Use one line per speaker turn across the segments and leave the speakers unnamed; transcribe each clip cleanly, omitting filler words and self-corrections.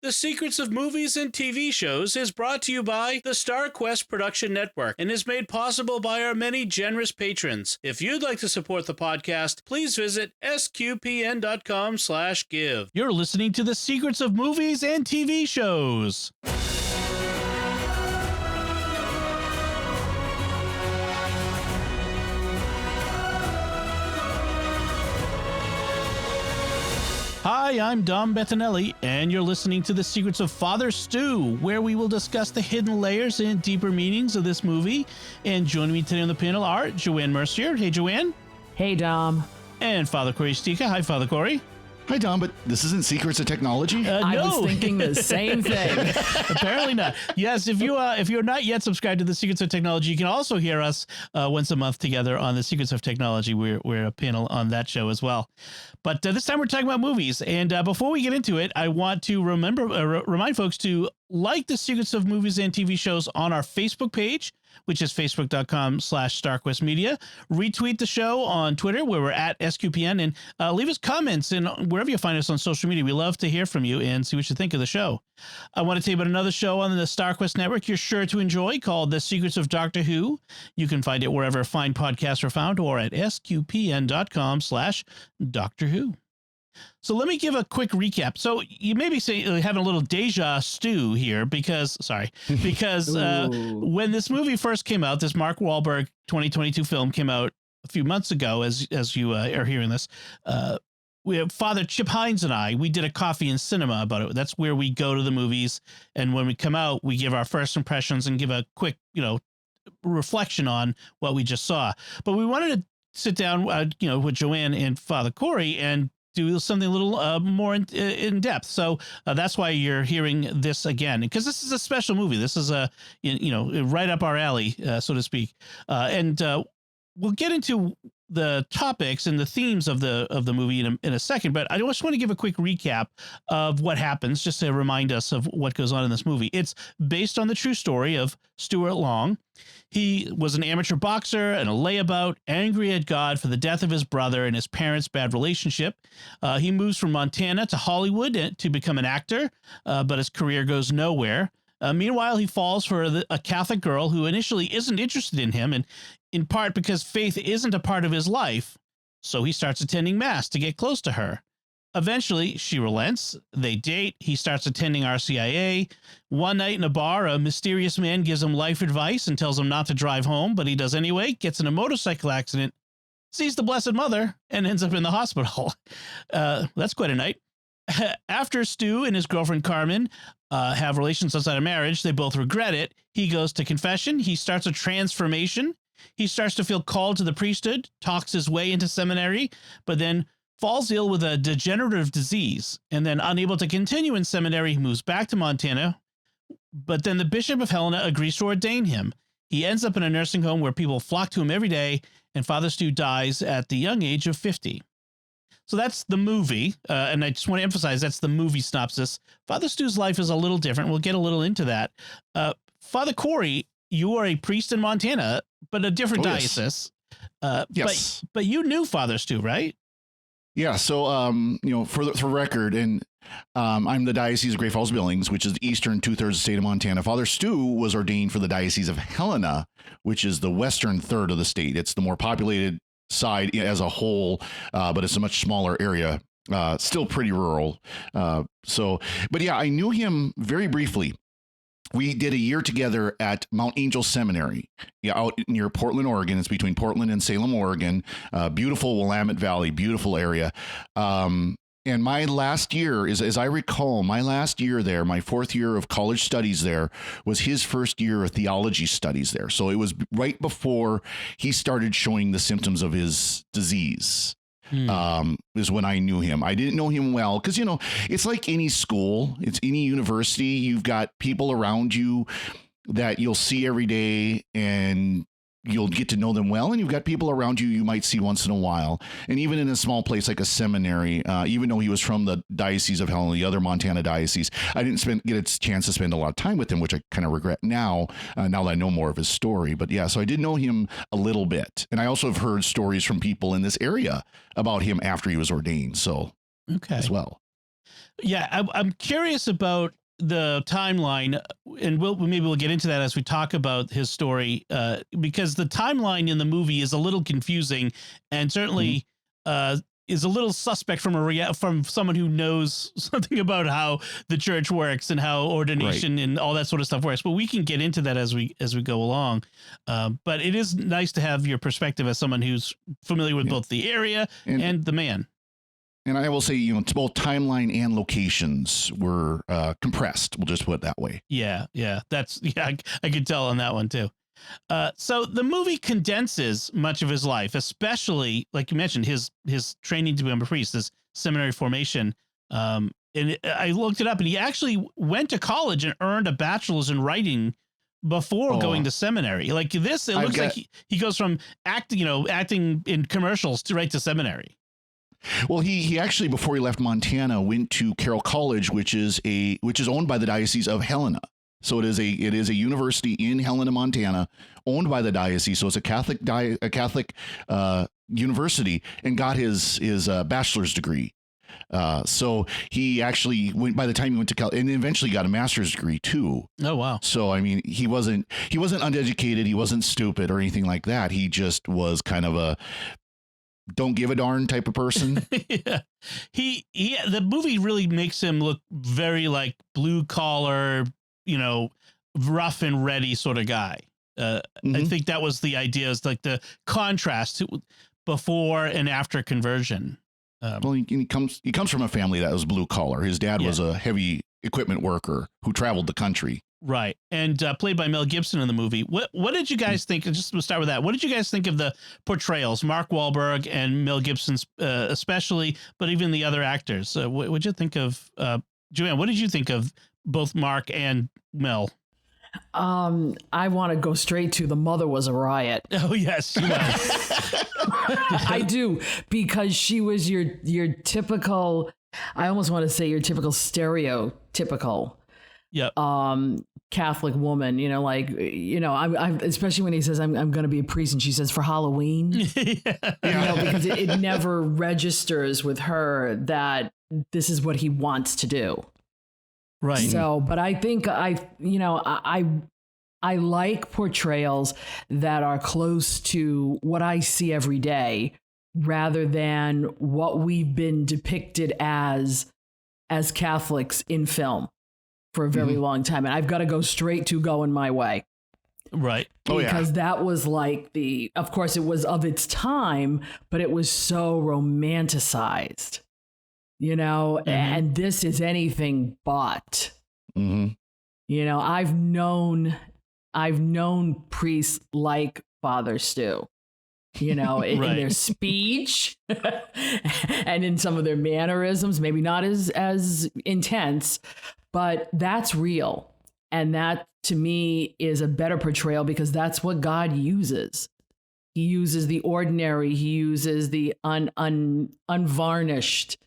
The Secrets of Movies and TV Shows is brought to you by the StarQuest Production Network and is made possible by our many generous patrons. If you'd like to support the podcast, please visit sqpn.com/give. You're listening to The Secrets of Movies and TV Shows. Hi, I'm Dom Bettinelli, and you're listening to The Secrets of Father Stu, where we will discuss the hidden layers and deeper meanings of this movie. And joining me today on the panel are Joanne Mercier. Hey, Joanne.
Hey, Dom.
And Father Cory Sticha. Hi, Father Cory.
Hi, Dom, but this isn't Secrets of Technology?
No.
I was thinking the same thing.
Apparently not. Yes, if you're not yet subscribed to The Secrets of Technology, you can also hear us once a month together on The Secrets of Technology. We're a panel on that show as well. But this time we're talking about movies. And before we get into it, I want to remind folks to like The Secrets of Movies and TV Shows on our Facebook page, which is facebook.com/StarQuestMedia. Retweet the show on Twitter, where we're at SQPN, and leave us comments and wherever you find us on social media. We love to hear from you and see what you think of the show. I want to tell you about another show on the StarQuest Network you're sure to enjoy called The Secrets of Doctor Who. You can find it wherever fine podcasts are found or at sqpn.com/Doctor Who. So let me give a quick recap. So you may be having a little deja stew here because when this movie first came out, this Mark Wahlberg 2022 film came out a few months ago, as you are hearing this. We have Father Chip Hines and we did a coffee and cinema about it. That's where we go to the movies, and when we come out, we give our first impressions and give a quick, reflection on what we just saw. But we wanted to sit down, with Joanne and Father Cory and do something a little more in depth. So that's why you're hearing this again, because this is a special movie. This is right up our alley, so to speak. And we'll get into the topics and the themes of the movie in a second, but I just want to give a quick recap of what happens, just to remind us of what goes on in this movie. It's based on the true story of Stuart Long. He was an amateur boxer and a layabout, angry at God for the death of his brother and his parents' bad relationship. He moves from Montana to Hollywood to become an actor, but his career goes nowhere. Meanwhile, he falls for a Catholic girl who initially isn't interested in him, and in part because faith isn't a part of his life, so he starts attending Mass to get close to her. Eventually, she relents. They date. He starts attending RCIA. One night in a bar, a mysterious man gives him life advice and tells him not to drive home, but he does anyway, gets in a motorcycle accident, sees the Blessed Mother, and ends up in the hospital. That's quite a night. After Stu and his girlfriend Carmen have relations outside of marriage, they both regret it. He goes to confession. He starts a transformation. He starts to feel called to the priesthood, talks his way into seminary, but then falls ill with a degenerative disease. And then, unable to continue in seminary, he moves back to Montana. But then the Bishop of Helena agrees to ordain him. He ends up in a nursing home where people flock to him every day, and Father Stu dies at the young age of 50. So that's the movie, and I just want to emphasize that's the movie synopsis. Father Stu's life is a little different. We'll get a little into that. Father Cory, you are a priest in Montana, but a different diocese.
Yes.
But you knew Father Stu, right?
Yeah. So, for record, and I'm the Diocese of Great Falls Billings, which is the eastern 2/3 of the state of Montana. Father Stu was ordained for the Diocese of Helena, which is the western third of the state. It's the more populated side as a whole, but it's a much smaller area, still pretty rural. But yeah, I knew him very briefly. We did a year together at Mount Angel Seminary, out near Portland, Oregon. It's between Portland and Salem, Oregon. Beautiful Willamette Valley, beautiful area. And my last year, as I recall, my last year there, my fourth year of college studies there, was his first year of theology studies there. So it was right before he started showing the symptoms of his disease. Is when I knew him. I didn't know him well because, it's like any school, it's any university. You've got people around you that you'll see every day and you'll get to know them well. And you've got people around you might see once in a while. And even in a small place like a seminary, even though he was from the Diocese of Helena, the other Montana diocese, I didn't get a chance to spend a lot of time with him, which I kind of regret now that I know more of his story. But yeah, so I did know him a little bit. And I also have heard stories from people in this area about him after he was ordained. So as well.
Yeah, I'm curious about the timeline, and maybe we'll get into that as we talk about his story, because the timeline in the movie is a little confusing, and certainly is a little suspect from someone who knows something about how the church works and how ordination and all that sort of stuff works. But we can get into that as we go along. But it is nice to have your perspective as someone who's familiar with both the area and the man.
And I will say, both timeline and locations were compressed. We'll just put it that way.
Yeah. I could tell on that one too. So the movie condenses much of his life, especially like you mentioned, his training to become a priest, his seminary formation. I looked it up, and he actually went to college and earned a bachelor's in writing before going to seminary. Like this, it looks like he goes from acting in commercials right to seminary.
Well, he actually, before he left Montana, went to Carroll College, which is owned by the Diocese of Helena. So it is a university in Helena, Montana, owned by the diocese. So it's a Catholic university, and got his bachelor's degree. So he actually went, by the time he went to college, and eventually got a master's degree too.
Oh, wow.
So, I mean, he wasn't uneducated. He wasn't stupid or anything like that. He just was kind of a don't give a darn type of person.
Yeah. The movie really makes him look very like blue collar, rough and ready sort of guy. I think that was the idea, is like the contrast before and after conversion.
Well, he comes from a family that was blue collar. His dad was a heavy equipment worker who traveled the country. Right.
And played by Mel Gibson in the movie. What did you guys think? Just to start with that. What did you guys think of the portrayals, Mark Wahlberg and Mel Gibson especially, but even the other actors? What did you think of, Joanne, what did you think of both Mark and Mel?
I want to go straight to the mother was a riot.
Oh, yes, she was.
I do, because she was your typical, I almost want to say your typical stereotypical Catholic woman, I'm especially when he says, I'm going to be a priest, and she says, for Halloween, because it never registers with her that this is what he wants to do.
Right.
So, but I think I like portrayals that are close to what I see every day, rather than what we've been depicted as Catholics in film for a very long time. And I've got to go straight to Going My Way.
Right.
Because that was like of course it was of its time, but it was so romanticized. And this is anything but. I've known priests like Father Stu, in their speech and in some of their mannerisms, maybe not as intense, but that's real. And that, to me, is a better portrayal, because that's what God uses. He uses the ordinary. He uses the unvarnished,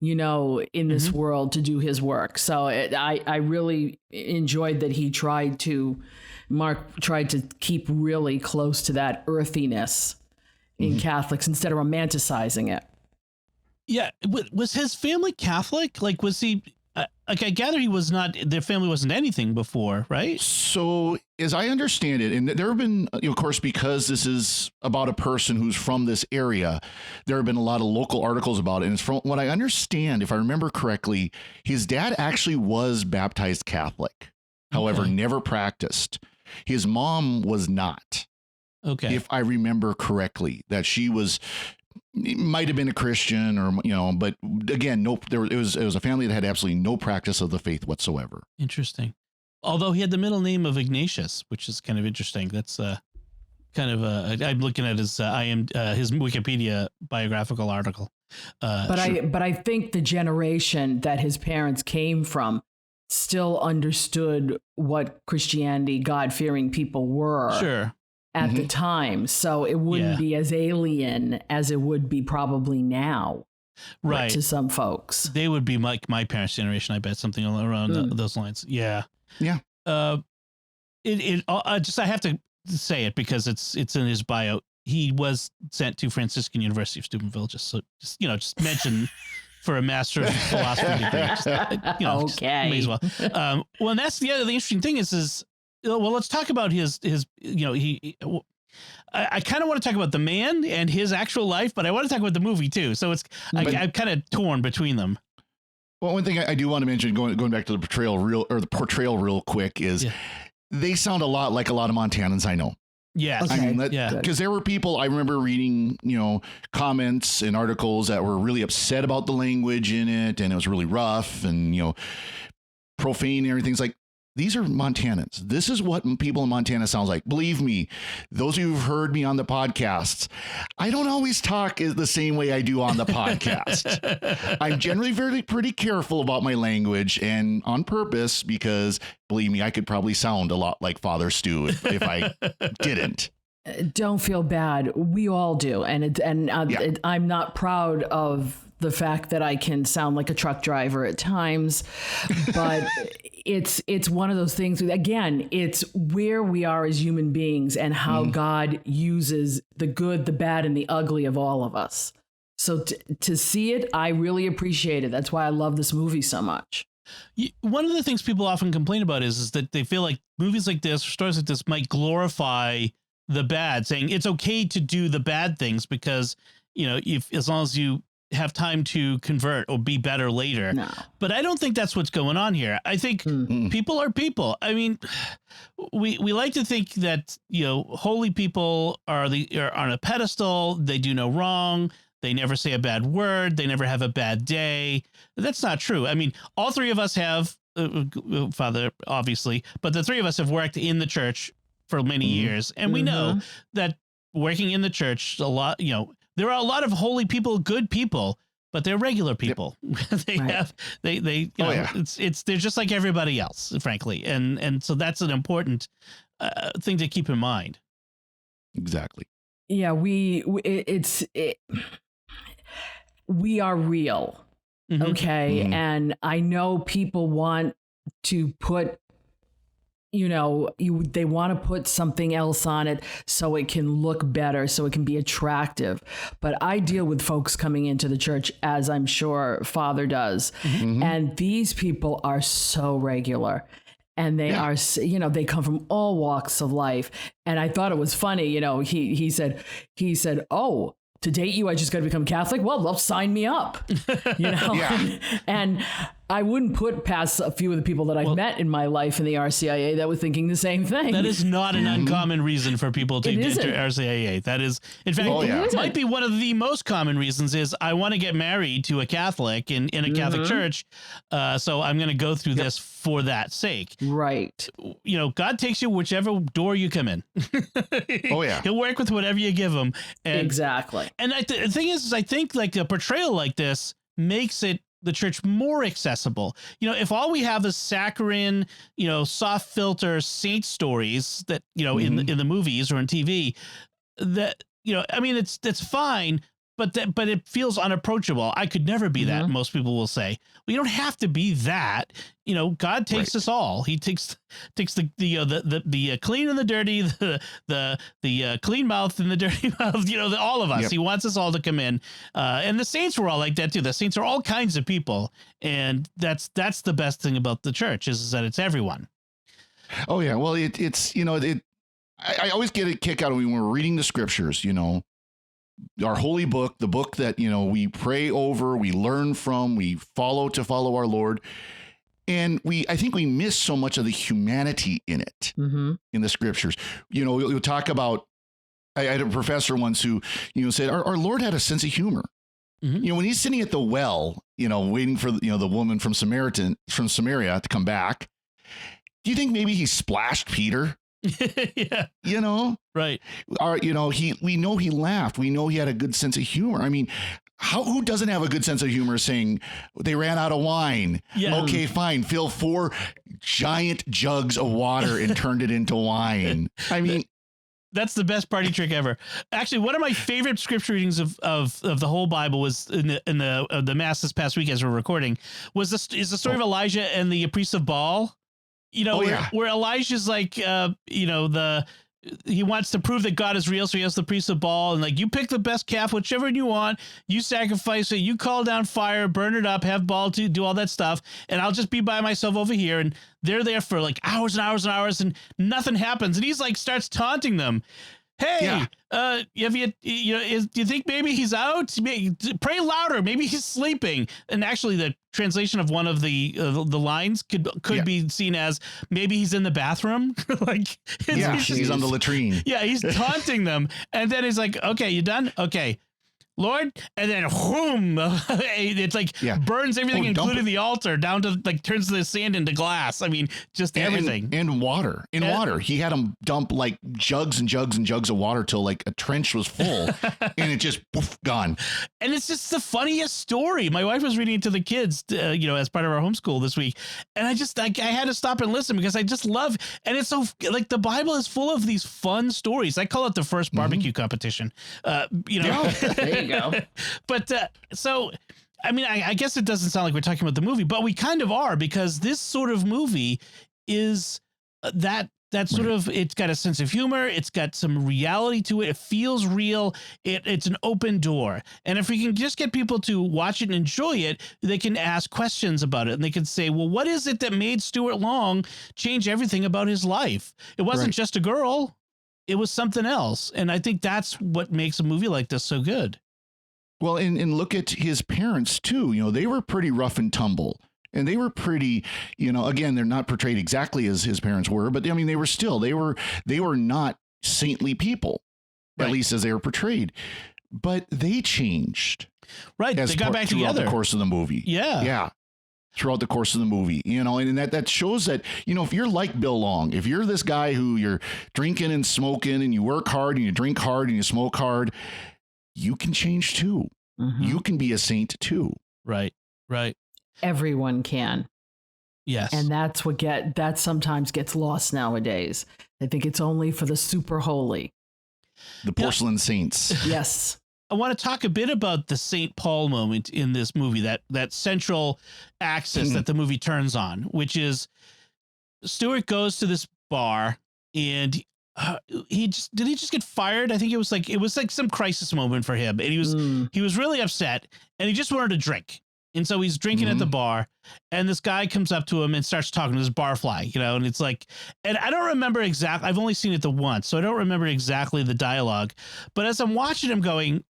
in this world to do his work. So I really enjoyed that Mark tried to keep really close to that earthiness in Catholics instead of romanticizing it.
Yeah. Was his family Catholic? Like, was he, I gather he was not, their family wasn't anything before, right?
So as I understand it, and there have been, of course, because this is about a person who's from this area, there have been a lot of local articles about it. And it's from what I understand, if I remember correctly, his dad actually was baptized Catholic, however, never practiced. His mom was not.
Okay.
If I remember correctly, that she might have been a Christian, or but again, nope. It was a family that had absolutely no practice of the faith whatsoever.
Interesting. Although he had the middle name of Ignatius, which is kind of interesting. That's kind of I'm looking at his his Wikipedia biographical article.
But I think the generation that his parents came from still understood what Christianity, God-fearing people were.
Sure.
At the time, so it wouldn't be as alien as it would be probably now,
right?
To some folks,
they would be like my parents' generation. I bet, something around those lines. Yeah. I have to say it because it's in his bio. He was sent to Franciscan University of Steubenville. Just mention for a master of philosophy degree. Just,
Okay.
may as well. Well, and that's the interesting thing is well, let's talk about his I kind of want to talk about the man and his actual life, but I want to talk about the movie too. So I'm kind of torn between them.
Well, one thing I do want to mention, going back to the portrayal real quick, is they sound a lot like a lot of Montanans I know.
Yeah,
Okay.
I mean,
Yeah.
because there were people I remember reading, comments and articles that were really upset about the language in it, and it was really rough and profane and everything. It's like, these are Montanans. This is what people in Montana sounds like. Believe me, those of you who've heard me on the podcasts, I don't always talk the same way I do on the podcast. I'm generally pretty careful about my language, and on purpose, because believe me, I could probably sound a lot like Father Stu if I didn't.
Don't feel bad. We all do. I'm not proud of the fact that I can sound like a truck driver at times, but it's one of those things. Again, it's where we are as human beings and how God uses the good, the bad, and the ugly of all of us. So to see it, I really appreciate it. That's why I love this movie so much.
One of the things people often complain about is that they feel like movies like this, or stories like this, might glorify the bad, saying it's okay to do the bad things because, as long as you have time to convert or be better later.
No.
But I don't think that's what's going on here. I think people are people. I mean, we like to think that, holy people are on a pedestal. They do no wrong. They never say a bad word. They never have a bad day. That's not true. I mean, all three of us have, Father, obviously, but the three of us have worked in the church for many years. And we know that working in the church, a lot, there are a lot of holy people, good people, but they're regular people. Yep. They're just like everybody else, frankly. And so that's an important thing to keep in mind.
Exactly.
Yeah, we are real. Okay. And I know people want to put, they want to put something else on it so it can look better, so it can be attractive. But I deal with folks coming into the church, as I'm sure Father does. And these people are so regular. And they are, they come from all walks of life. And I thought it was funny, he said, oh, to date you, I just got to become Catholic. Well, they'll sign me up, And I wouldn't put past a few of the people that I've met in my life in the RCIA that were thinking the same thing.
That is not an uncommon reason for people to enter RCIA. That is, in fact, it might be one of the most common reasons is I want to get married to a Catholic in a Catholic church. So I'm going to go through this for that sake.
Right.
God takes you whichever door you come in. He'll work with whatever you give him. And,
exactly.
And the thing is I think like a portrayal like this makes the church more accessible. If all we have is saccharine, soft filter saint stories that, in the movies or in TV, that, it's fine, but it feels unapproachable. I could never be that. Most people will say, well, you don't have to be that. God takes us all. He takes the clean and the dirty, the clean mouth and the dirty mouth. All of us. Yep. He wants us all to come in. And the saints were all like that too. The saints are all kinds of people, and that's the best thing about the church is that it's everyone.
Oh yeah. Well, it's I always get a kick out of when we're reading the scriptures. Our holy book, the book that, we pray over, we learn from, we follow our Lord. And I think we miss so much of the humanity in it, in the scriptures. You'll talk about, I had a professor once who, said our Lord had a sense of humor. When he's sitting at the well, waiting for, the woman from Samaria to come back. Do you think maybe he splashed Peter?
Yeah. Right.
We know he laughed. We know he had a good sense of humor. I mean, who doesn't have a good sense of humor saying they ran out of wine? Yeah. Okay, fine. Fill 4 giant jugs of water and turned it into wine. I mean,
that's the best party trick ever. Actually, one of my favorite scripture readings of the whole Bible was in the mass this past week as we're recording is the story of Elijah and the priest of Baal. Where Elijah's like, he wants to prove that God is real, so he has the priest of Baal, and like, you pick the best calf, whichever one you want, you sacrifice it, you call down fire, burn it up, have Baal to do all that stuff, and I'll just be by myself over here. And they're there for like hours and hours and hours, and nothing happens. And he's like, starts taunting them. Hey, do you think maybe he's out? Pray louder. Maybe he's sleeping. And actually, the translation of one of the lines could be seen as maybe he's in the bathroom. Like,
he's on the latrine.
Yeah, he's taunting them, and then he's like, "Okay, you done? Okay, Lord," and then whoom, it's like burns everything, including the altar, down to like turns the sand into glass. I mean, just everything.
And water. Water. He had them dump like jugs and jugs and jugs of water till like a trench was full, and it just gone. And
it's just the funniest story. My wife was reading it to the kids, as part of our homeschool this week, and I had to stop and listen because I just love. And it's so like the Bible is full of these fun stories. I call it the first barbecue competition.
There you go.
But so, I mean, I guess it doesn't sound like we're talking about the movie, but we kind of are, because this sort of movie is that sort of, it's got a sense of humor. It's got some reality to it. It feels real. It's an open door. And if we can just get people to watch it and enjoy it, they can ask questions about it. And they can say, well, what is it that made Stuart Long change everything about his life? It wasn't just a girl. It was something else. And I think that's what makes a movie like this so good.
Well, and look at his parents, too. They were pretty rough and tumble, and they were pretty, again, they're not portrayed exactly as his parents were, but I mean, they were not saintly people, at least as they were portrayed, but they changed.
Right. They got back together
throughout the course of the movie.
Yeah.
Yeah. Throughout the course of the movie, and that shows that, if you're like Bill Long, if you're this guy who you're drinking and smoking and you work hard and you drink hard and you smoke hard, you can change too. Mm-hmm. You can be a saint too.
Right.
Everyone can.
Yes.
And that sometimes gets lost nowadays. I think it's only for the super holy.
The porcelain saints.
Yes.
I want to talk a bit about the St. Paul moment in this movie, that central axis that the movie turns on, which is Stuart goes to this bar and he just get fired? I think it was like some crisis moment for him, and he was really upset, and he just wanted to drink. And so he's drinking at the bar, and this guy comes up to him and starts talking to this barfly, and it's like, and I don't remember exactly, I've only seen it the once, so I don't remember exactly the dialogue, but as I'm watching him going,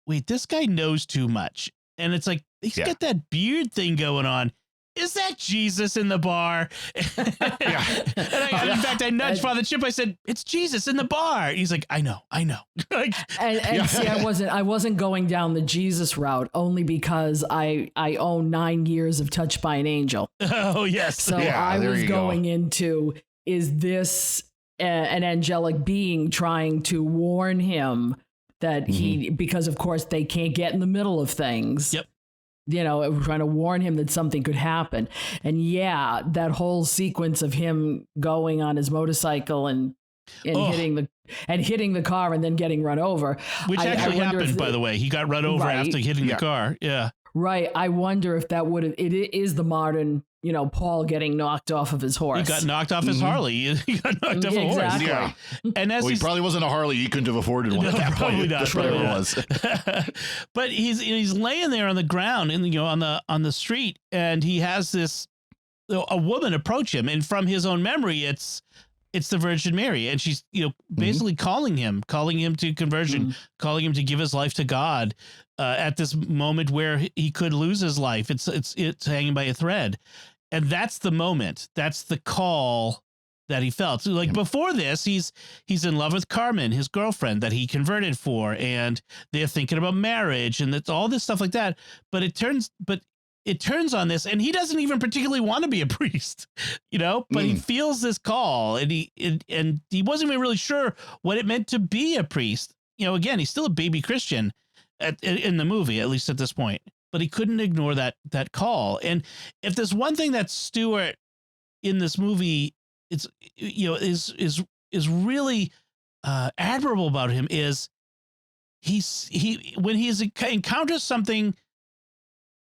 wait, this guy knows too much. And it's like, he's got that beard thing going on. Is that Jesus in the bar? In fact, I nudged Father Chip. I said, it's Jesus in the bar. He's like, I know.
See, I wasn't going down the Jesus route only because I own 9 years of Touched by an Angel.
Oh, yes.
So I was going into, is this an angelic being trying to warn him that because of course they can't get in the middle of things.
Yep.
Trying to warn him that something could happen. And that whole sequence of him going on his motorcycle and hitting the car and then getting run over.
Which actually happened, by the way. He got run over after hitting the car. Yeah.
Right. I wonder if that it is the modern, Paul getting knocked off of his horse.
He got knocked off his Harley. He got knocked off a horse.
Yeah.
And
he probably wasn't a Harley. He couldn't have afforded one at that
probably
point.
Not.
Probably
was. But he's laying there on the ground on the street, and he has a woman approach him, and from his own memory, it's the Virgin Mary, and she's basically calling him to conversion, calling him to give his life to God at this moment where he could lose his life. It's hanging by a thread. And that's the moment. That's the call that he felt. So before this, he's in love with Carmen, his girlfriend that he converted for, and they're thinking about marriage and that's all this stuff like that. But it turns on this, and he doesn't even particularly want to be a priest, but he feels this call, and he wasn't even really sure what it meant to be a priest. Again, he's still a baby Christian in the movie, at least at this point. But he couldn't ignore that call. And if there's one thing that Stuart in this movie, it's is really admirable about him is when he encounters something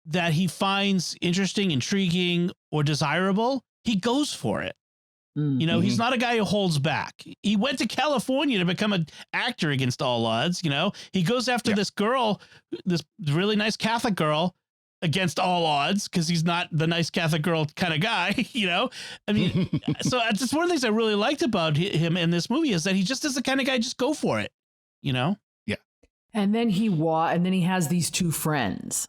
that he finds interesting, intriguing, or desirable, he goes for it. You know, he's not a guy who holds back. He went to California to become an actor against all odds. You know, he goes after this girl, this really nice Catholic girl, against all odds, because he's not the nice Catholic girl kind of guy. You know, I mean, so that's one of the things I really liked about him in this movie is that he just is the kind of guy, just go for it. You know?
Yeah. And then he has these two friends.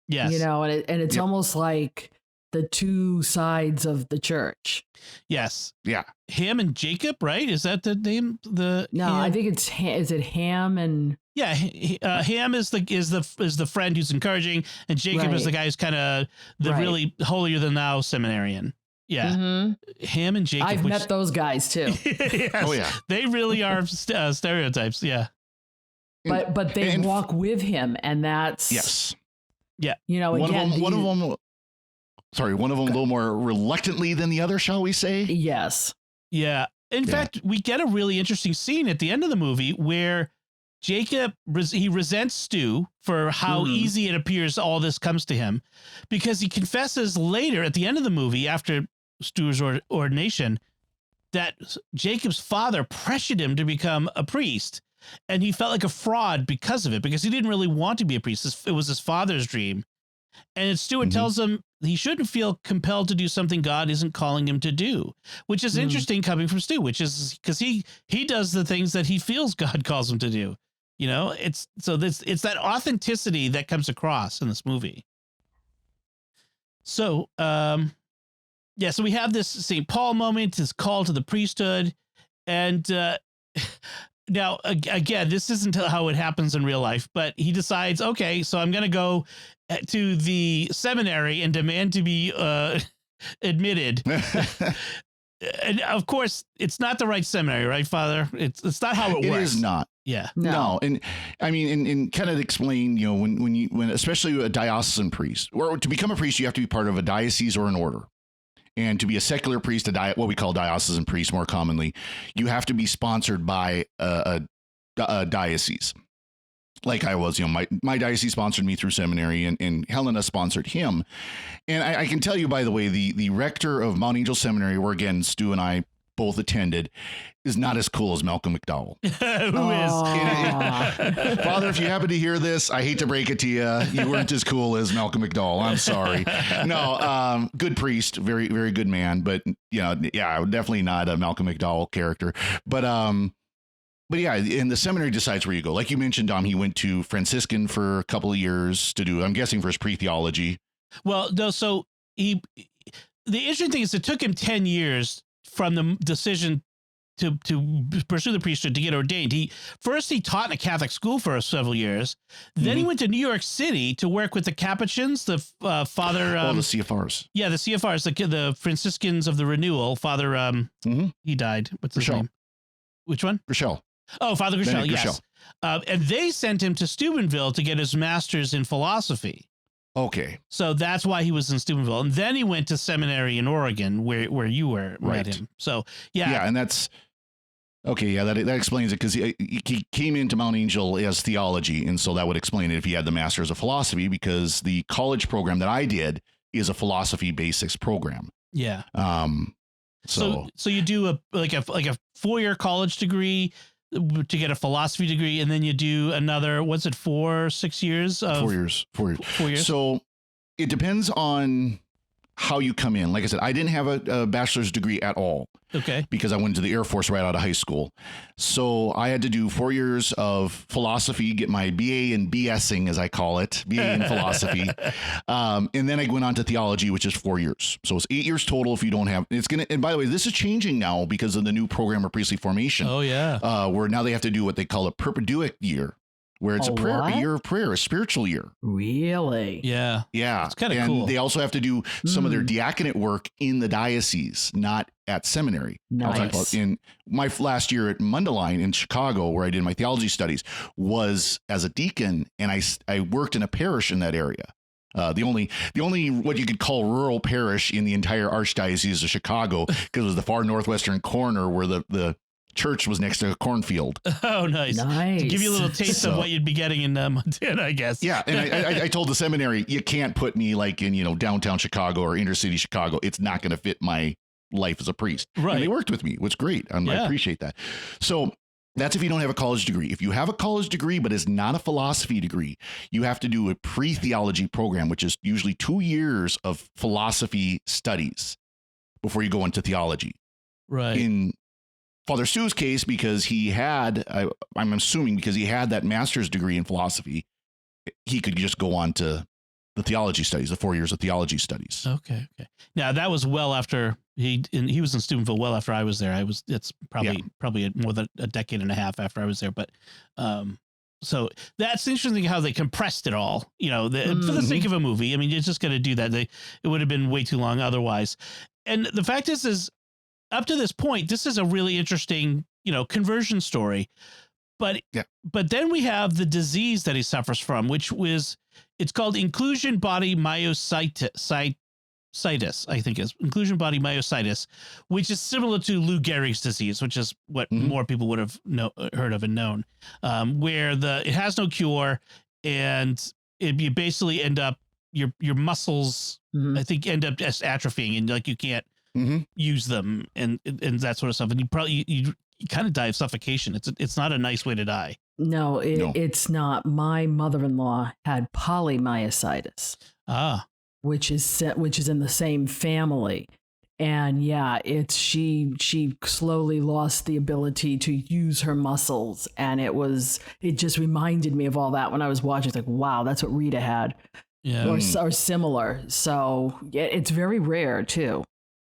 Yes.
You know, and it's almost like the two sides of the church.
Yes.
Yeah.
Ham and Jacob, right? Is that the name?
No,
Ham?
I think it's is it Ham and
yeah. Ham is the friend who's encouraging, and Jacob is the guy who's kind of the really holier than thou seminarian. Yeah. Mm-hmm. Ham and Jacob.
I've met those guys too.
Yes, oh yeah. They really are stereotypes. Yeah.
But they walk with him, and that's
yeah.
You know,
one of them a little more reluctantly than the other, shall we say?
Yes.
Yeah. In fact, we get a really interesting scene at the end of the movie where Jacob, he resents Stu for how easy it appears all this comes to him, because he confesses later at the end of the movie, after Stu's ordination, that Jacob's father pressured him to become a priest. And he felt like a fraud because of it, because he didn't really want to be a priest. It was his father's dream. And Stuart tells him he shouldn't feel compelled to do something God isn't calling him to do, which is interesting coming from Stu, which is because he does the things that he feels God calls him to do. You know, it's that authenticity that comes across in this movie. So, so we have this St. Paul moment, his call to the priesthood. And now, again, this isn't how it happens in real life, but he decides, okay, so I'm going to go to the seminary and demand to be admitted. And of course, it's not the right seminary, right, Father? It's not how it works. It
is not.
Yeah.
No. And I mean, and kind of explain, you know, when especially a diocesan priest, or to become a priest, you have to be part of a diocese or an order. And to be a secular priest, what we call diocesan priest more commonly, you have to be sponsored by a diocese. Like I was, you know, my diocese sponsored me through seminary, and Helena sponsored him. And I can tell you, by the way, the rector of Mount Angel Seminary, where again Stu and I both attended, is not as cool as Malcolm McDowell.
Who is?
Father, if you happen to hear this, I hate to break it to you. You weren't as cool as Malcolm McDowell. I'm sorry. No, good priest, very, very good man. But, you know, definitely not a Malcolm McDowell character. But yeah, and the seminary decides where you go. Like you mentioned, Dom, he went to Franciscan for a couple of years to do, I'm guessing, for his pre-theology.
Well, no, so the interesting thing is it took him 10 years from the decision to pursue the priesthood to get ordained. He taught in a Catholic school for several years. Then he went to New York City to work with the Capuchins, the Father.
The CFRs.
Yeah, the CFRs, the Franciscans of the Renewal. Father, he died. What's his name? Which one?
Grishel.
Oh, Father Grishel,
Benedict
yes. And they sent him to Steubenville to get his master's in philosophy.
Okay.
So that's why he was in Steubenville. And then he went to seminary in Oregon where you were met him. So, yeah.
Yeah, and that's okay. Yeah, that explains it, because he came into Mount Angel as theology. And so that would explain it if he had the master's of philosophy, because the college program that I did is a philosophy basics program.
Yeah.
So
you do a 4-year college degree to get a philosophy degree, and then you do another, what's it, 6 years?
4 years. 4 years.
4 years.
So it depends on how you come in. Like I said, I didn't have a bachelor's degree at all.
Okay.
Because I went to the Air Force right out of high school. So I had to do 4 years of philosophy, get my BA in BSing, as I call it, BA in philosophy. And then I went on to theology, which is 4 years. So it's 8 years total if you don't have, and by the way, this is changing now because of the new program of priestly formation.
Oh, yeah.
Where now they have to do what they call a perpetuic year, where it's a year of prayer, a spiritual year.
Really?
Yeah.
Yeah.
It's kind of cool.
They also have to do some of their diaconate work in the diocese, not at seminary.
Nice.
I'll talk about in my last year at Mundelein in Chicago, where I did my theology studies, was as a deacon, and I worked in a parish in that area. The only what you could call rural parish in the entire archdiocese of Chicago, because it was the far northwestern corner where the church was next to a cornfield.
Oh, nice. To give you a little taste of what you'd be getting in Montana, I guess.
Yeah. And I told the seminary, you can't put me like in, downtown Chicago or inner city Chicago. It's not going to fit my life as a priest.
Right.
And they worked with me. It was great. I appreciate that. So that's if you don't have a college degree. If you have a college degree, but it's not a philosophy degree, you have to do a pre-theology program, which is usually 2 years of philosophy studies before you go into theology.
Right.
In Father Stu's case, because he had, I'm assuming because he had that master's degree in philosophy, he could just go on to the theology studies, the 4 years of theology studies.
Okay. Now that was well after he was in Steubenville. Well after I was there. It's probably more than a decade and a half after I was there. But so that's interesting how they compressed it all. For the sake of a movie. I mean, you're just going to do that. It would have been way too long otherwise. And the fact is up to this point, this is a really interesting conversion story. But then we have the disease that he suffers from, it's called inclusion body myositis, I think is inclusion body myositis, which is similar to Lou Gehrig's disease, which is what more people would have heard of and known, where it has no cure, and you basically end up your muscles, I think, end up just atrophying, and like you can't use them and that sort of stuff, and you kind of die of suffocation. It's not a nice way to die.
No, it's not. My mother-in-law had polymyositis. Which is in the same family. And she slowly lost the ability to use her muscles. And it just reminded me of all that when I was watching. It's like, wow, that's what Rita had. Yeah. Or similar. So it's very rare too.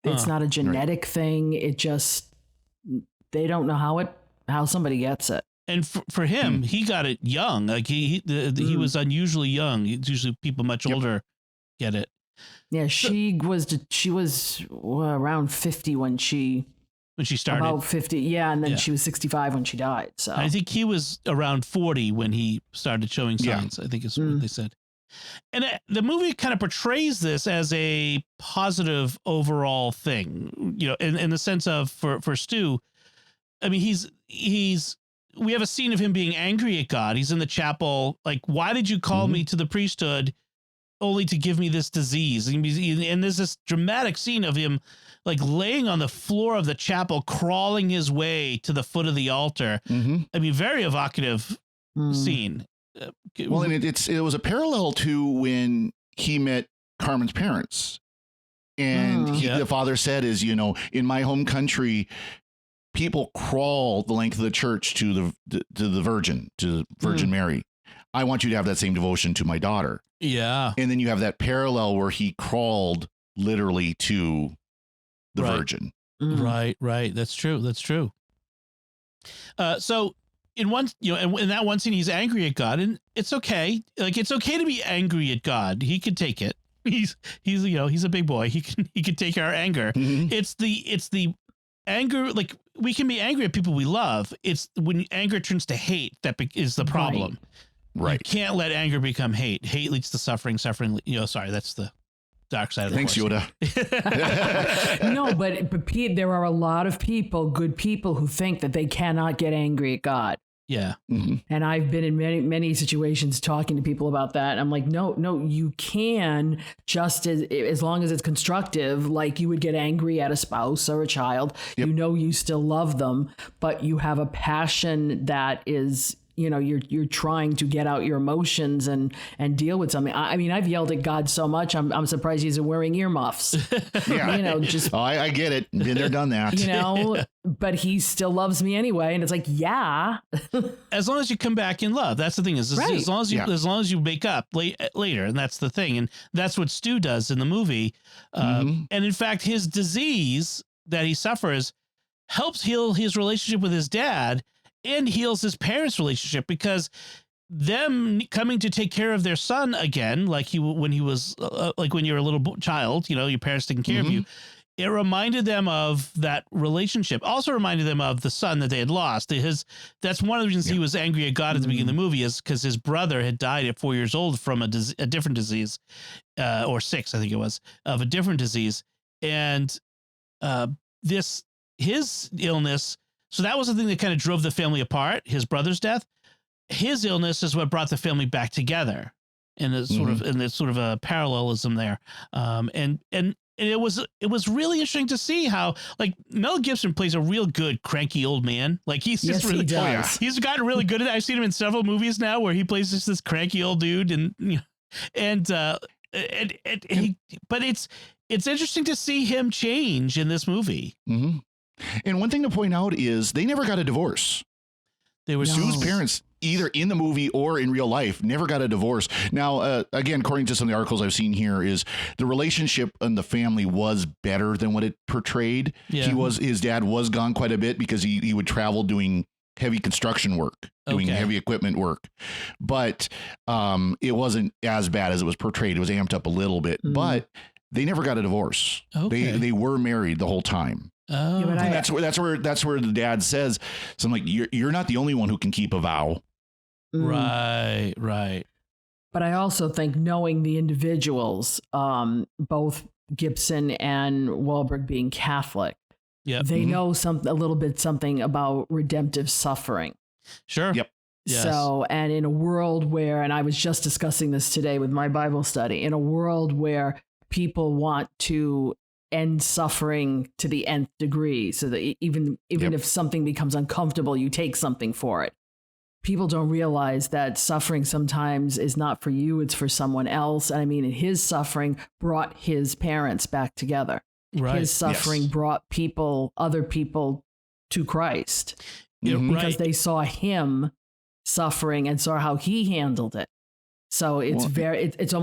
It's not a genetic thing. It just, they don't know how somebody gets it.
And for him, he got it young. Like he was unusually young. It's usually people much older get it.
Yeah, she was around 50 when she started. About 50, yeah, and then she was 65 when she died. So
I think he was around 40 when he started showing signs. I think is what they said. And the movie kind of portrays this as a positive overall thing, in the sense of for Stu. I mean, we have a scene of him being angry at God. He's in the chapel, like, why did you call me to the priesthood only to give me this disease? And there's this dramatic scene of him like laying on the floor of the chapel, crawling his way to the foot of the altar. I mean, very evocative scene.
Well, and it was a parallel to when he met Carmen's parents. And the father said in my home country, people crawl the length of the church to the Virgin Mary. I want you to have that same devotion to my daughter.
Yeah.
And then you have that parallel where he crawled literally to the Virgin.
Right. That's true. So in one, in that one scene, he's angry at God, and it's okay. Like, it's okay to be angry at God. He can take it. He's a big boy. He can take our anger. It's the anger. Like, we can be angry at people we love. It's when anger turns to hate that is the problem. Right. You can't let anger become hate. Hate leads to suffering. Suffering, sorry, that's the dark side of the
Thanks, Yoda.
No, but Pete, there are a lot of people, good people, who think that they cannot get angry at God.
Yeah.
And I've been in many situations talking to people about that. And I'm like, no, you can, just as long as it's constructive, like you would get angry at a spouse or a child. Yep. You still love them, but you have a passion that is, you're trying to get out your emotions and deal with something. I mean, I've yelled at God so much, I'm surprised he's wearing earmuffs.
Yeah. I get it. Been there, done that.
But he still loves me anyway. And it's like, yeah.
As long as you come back in love. That's the thing is,
right.
as long as you make up later. And that's the thing. And that's what Stu does in the movie. And in fact, his disease that he suffers helps heal his relationship with his dad and heals his parents' relationship, because them coming to take care of their son again, like when he was like when you're a little child, your parents taking care of you. It reminded them of that relationship. Also reminded them of the son that they had lost. That's one of the reasons he was angry at God at the beginning of the movie, is because his brother had died at 4 years old from a different disease, or 6, I think it was, of a different disease. And his illness. So that was the thing that kind of drove the family apart, his brother's death. His illness is what brought the family back together. And there's sort of a parallelism there. And it was really interesting to see how, like, Mel Gibson plays a real good cranky old man. Like, he's just
Yes,
really,
he does.
he's gotten really good at it. I've seen him in several movies now where he plays just this cranky old dude, but it's interesting to see him change in this movie.
Mm-hmm. And one thing to point out is they never got a divorce.
They were
Stu's parents, either in the movie or in real life, never got a divorce. Now, again, according to some of the articles I've seen here, is the relationship in the family was better than what it portrayed.
Yeah.
His dad was gone quite a bit because he would travel doing heavy construction work, doing heavy equipment work. But it wasn't as bad as it was portrayed. It was amped up a little bit, but they never got a divorce.
Okay.
They were married the whole time.
Oh,
Yeah, but
And that's where the dad says, so I'm like, you're not the only one who can keep a vow.
right.
But I also think knowing the individuals, both Gibson and Wahlberg being Catholic, they know a little bit something about redemptive suffering.
Sure.
Yep.
Yes.
So, and in a world where, and I was just discussing this today with my Bible study, in a world where people want to end suffering to the nth degree, so that even if something becomes uncomfortable, you take something for it. People don't realize that suffering sometimes is not for you, it's for someone else. And I mean, his suffering brought his parents back together.
Right.
His suffering brought other people to Christ because they saw him suffering and saw how he handled it. So it's it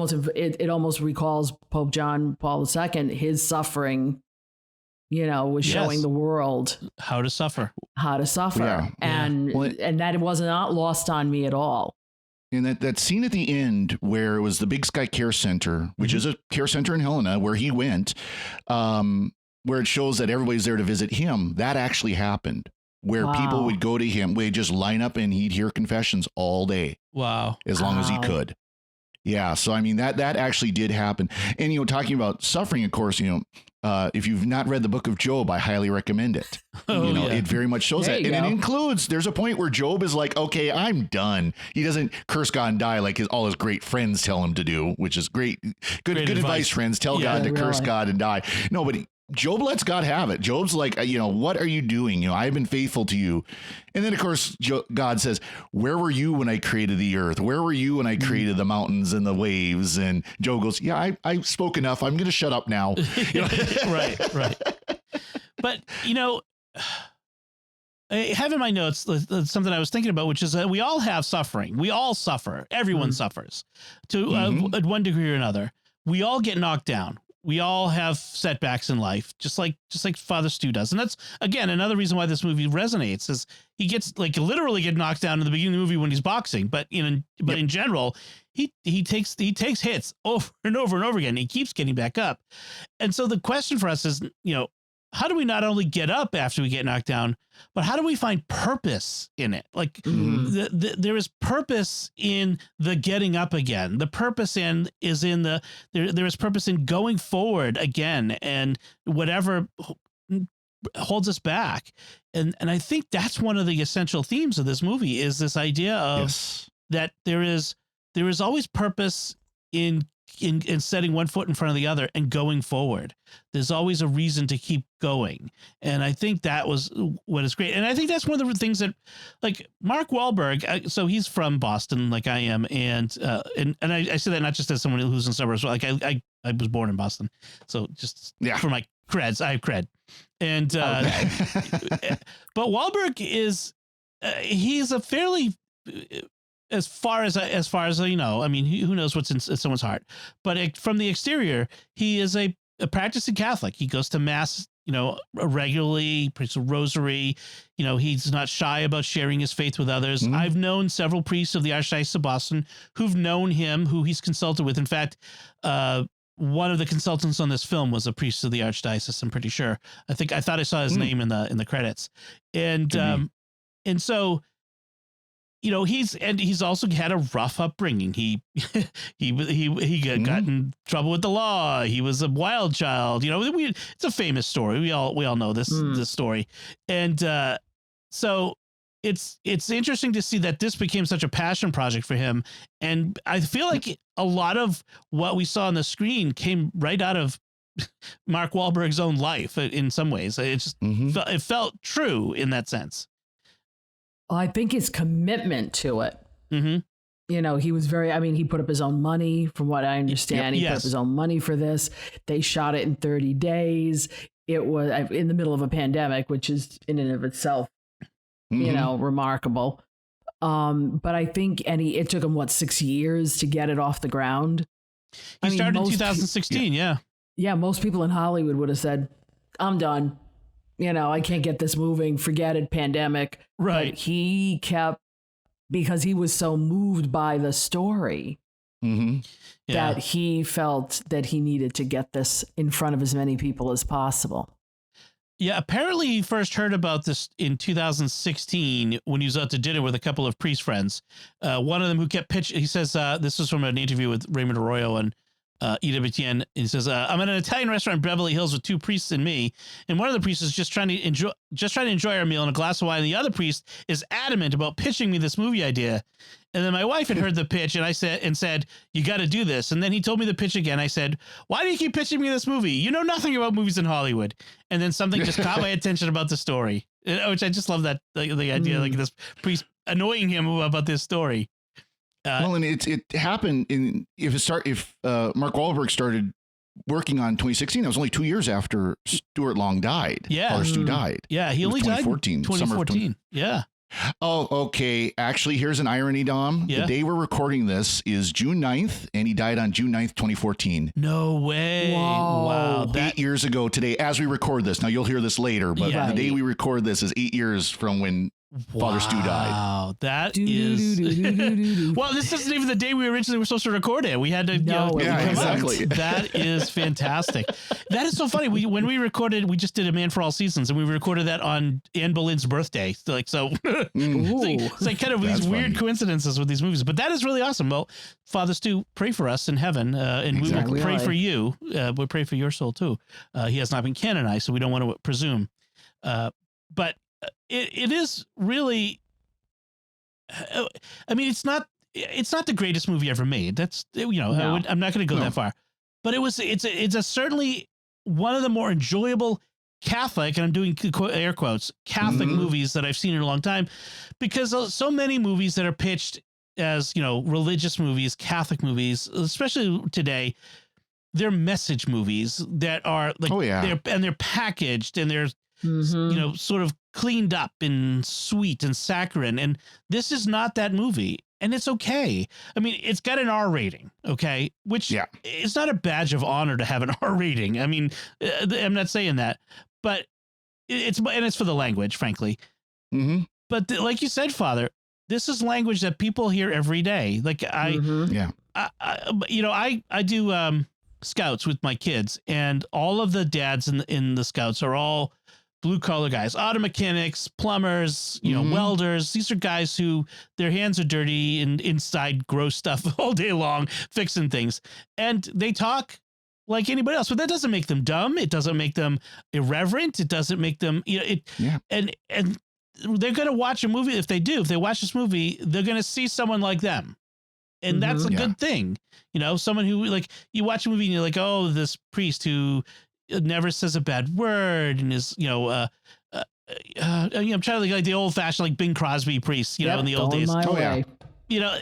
almost recalls Pope John Paul II. His suffering, was showing the world
how to suffer,
and that was not lost on me at all.
And that scene at the end where it was the Big Sky Care Center, which is a care center in Helena where he went, where it shows that everybody's there to visit him, that actually happened. Where people would go to him, they'd just line up and he'd hear confessions all day.
Wow.
As long as he could. Yeah. So, I mean, that actually did happen. And, talking about suffering, of course, if you've not read the book of Job, I highly recommend it. It very much shows that. And it includes, there's a point where Job is like, okay, I'm done. He doesn't curse God and die like all his great friends tell him to do, which is great. Good advice, friends. Tell God to curse God and die. No, but Job lets God have it. Job's like, what are you doing? I've been faithful to you. And then, of course, God says, where were you when I created the earth? Where were you when I created the mountains and the waves? And Job goes, yeah, I spoke enough. I'm going to shut up now.
Right. But, I have in my notes something I was thinking about, which is that we all have suffering. We all suffer. Everyone suffers to at one degree or another. We all get knocked down. We all have setbacks in life, just like Father Stu does. And that's, again, another reason why this movie resonates is he gets literally get knocked down in the beginning of the movie when he's boxing. But in general, he takes hits over and over and over again. He keeps getting back up. And so the question for us is, how do we not only get up after we get knocked down, but how do we find purpose in it? Like there is purpose in the getting up again. The purpose there is purpose in going forward again, and whatever holds us back. And I think that's one of the essential themes of this movie is this idea of that there is always purpose in setting one foot in front of the other and going forward. There's always a reason to keep going. And I think that was what is great. And I think that's one of the things that, like, Mark Wahlberg, so he's from Boston, like I am. And I say that not just as someone who's in suburbs, like I was born in Boston. So just for my creds, I have cred. And, but Wahlberg he's a fairly, as far as I know, I mean, who knows what's in someone's heart, but from the exterior, he is a practicing Catholic. He goes to mass, regularly, prays a rosary. He's not shy about sharing his faith with others. I've known several priests of the Archdiocese of Boston who've known him, who he's consulted with. In fact, one of the consultants on this film was a priest of the Archdiocese. I'm pretty sure. I thought I saw his name in the credits, and so. He's also had a rough upbringing. He got in trouble with the law. He was a wild child. It's a famous story. We all know this story. And so it's interesting to see that this became such a passion project for him. And I feel like a lot of what we saw on the screen came right out of Mark Wahlberg's own life in some ways. It just it felt true in that sense.
I think his commitment to it.
Mm-hmm.
You know, he was he put up his own money, from what I understand. He put up his own money for this. They shot it in 30 days. It was in the middle of a pandemic, which is in and of itself, you know, remarkable. But I think, it took him, 6 years to get it off the ground.
He started in 2016.
Yeah. Most people in Hollywood would have said, I'm done. You know, I can't get this moving. Forget it. Pandemic.
Right.
But he kept, because he was so moved by the story that he felt that he needed to get this in front of as many people as possible.
Yeah, apparently he first heard about this in 2016 when he was out to dinner with a couple of priest friends. One of them who kept pitching, he says, this was from an interview with Raymond Arroyo on EWTN. He says, I'm at an Italian restaurant in Beverly Hills with two priests and me. And one of the priests is just trying to enjoy our meal and a glass of wine. And the other priest is adamant about pitching me this movie idea. And then my wife had heard the pitch and I said, you got to do this. And then he told me the pitch again. I said, why do you keep pitching me this movie? You know nothing about movies in Hollywood. And then something just caught my attention about the story, which I just love that the idea, like this priest annoying him about this story.
Well, and it happened if Mark Wahlberg started working on 2016, it was only 2 years after Stuart Long died.
Yeah.
Father Stu died.
Yeah. He only died in 2014. Yeah.
Oh, okay. Actually, here's an irony, Dom.
Yeah.
The day we're recording this is June 9th, and he died on June 9th, 2014.
No way.
Whoa.
Wow.
8 years ago today, as we record this. Now, you'll hear this later, but the day we record this is 8 years from when Father Stu died.
Wow, that is. Well, this isn't even the day we originally were supposed to record it. We had to.
Exactly.
That is fantastic. That is so funny. When we recorded, we just did A Man for All Seasons, and we recorded that on Anne Boleyn's birthday. So it's like kind of these weird coincidences with these movies. But that is really awesome. Well, Father Stu, pray for us in heaven, and we will pray for you. We'll pray for your soul too. He has not been canonized, so we don't want to presume. But. It is really, I mean, it's not the greatest movie ever made. That's, I'm not going to go that far, but it's a certainly one of the more enjoyable Catholic, and I'm doing air quotes, Catholic movies that I've seen in a long time, because so many movies that are pitched as, religious movies, Catholic movies, especially today, they're message movies that are like, they're packaged and they're, sort of cleaned up and sweet and saccharine. And this is not that movie. And it's okay. I mean, it's got an R rating, okay? Which is not a badge of honor to have an R rating. I mean, I'm not saying that, but it's for the language, frankly. But like you said, Father, this is language that people hear every day. Like I do scouts with my kids, and all of the dads in the scouts are all blue collar guys, auto mechanics, plumbers, welders. These are guys who their hands are dirty and inside gross stuff all day long, fixing things. And they talk like anybody else, but that doesn't make them dumb. It doesn't make them irreverent. It doesn't make them, and they're going to watch a movie. If they watch this movie, they're going to see someone like them. And that's a good thing. Someone who, like, you watch a movie and you're like, oh, this priest who never says a bad word and is, I'm trying to like the old fashioned, like Bing Crosby priest, in the old days. I mean,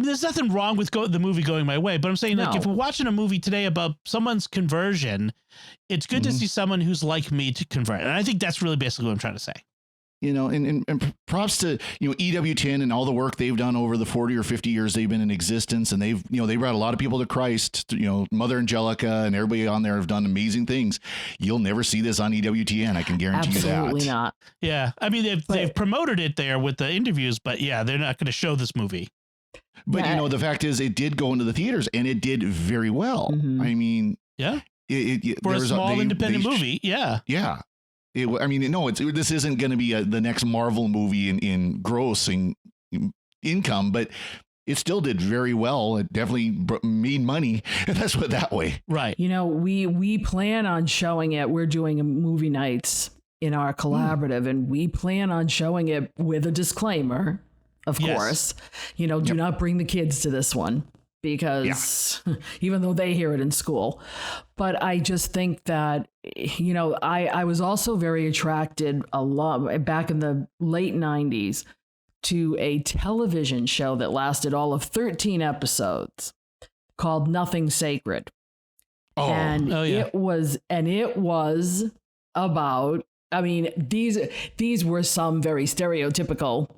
there's nothing wrong with the movie going my way, but I'm saying, like, if we're watching a movie today about someone's conversion, it's good to see someone who's like me to convert. And I think that's really basically what I'm trying to say.
And props to, EWTN and all the work they've done over the 40 or 50 years they've been in existence. And they've brought a lot of people to Christ, Mother Angelica and everybody on there have done amazing things. You'll never see this on EWTN. I can guarantee you that.
Absolutely not.
Yeah. I mean, they've promoted it there with the interviews, but they're not going to show this movie.
But, the fact is it did go into the theaters and it did very well. I mean,
for a small independent movie. Yeah.
Yeah. This isn't going to be the next Marvel movie in grossing income, but it still did very well. It definitely made money. Let's put it that way.
Right.
We plan on showing it. We're doing movie nights in our collaborative, and we plan on showing it with a disclaimer, of course. Do not bring the kids to this one, because even though they hear it in school. But I just think that, I was also very attracted a lot back in the late 90s to a television show that lasted all of 13 episodes called Nothing Sacred. It was about, these were some very stereotypical